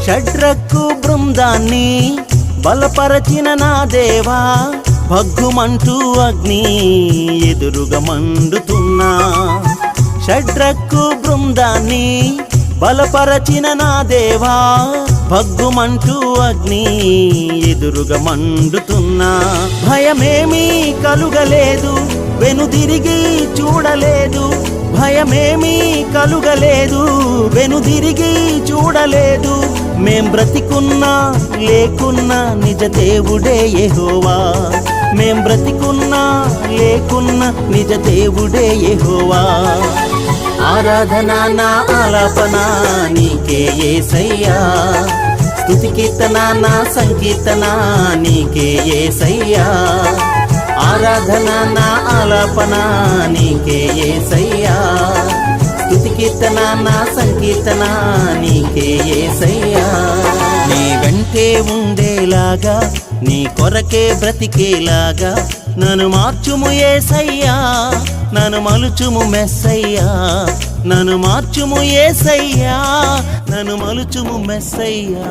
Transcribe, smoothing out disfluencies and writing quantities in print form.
షడ్రకు బృందాన్ని బలపరచిన నా దేవా, భగ్గుమంటూ అగ్ని ఎదురుగా మండుతున్నా. షడ్రకు బృందాన్ని బలపరచిన నా దేవా, భగ్గుమంటూ అగ్ని ఎదురుగా మండుతున్నా. భయమేమీ కలుగలేదు, వెనుదిరిగి చూడలేదు. భయమేమీ కలుగలేదు, వెనుదిరిగి చూడలేదు. మేం బ్రతికున్నా లేకున్నా నిజ దేవుడే యెహోవా. మేం బ్రతికున్నా లేకున్నా నిజ దేవుడే యెహోవా. ఆరాధన నా ఆలాపన నీకే యేసయ్యా, స్తుతి కీర్తన నా సంకీర్తన నీకే యేసయ్యా. ఆరాధన నా ఆలాపన నీకే యేసయ్యా, స్తుతి కీర్తన నా సంకీర్తన నీకే యేసయ్యా. నీ వెంటే ఉండేలాగా, నీ కొరకే బ్రతికేలాగా నన్ను మార్చుము యేసయ్యా, నన్ను మలుచుము మెస్సయ్యా. నన్ను మార్చుము యేసయ్యా, నన్ను మలుచుము మెస్సయ్యా.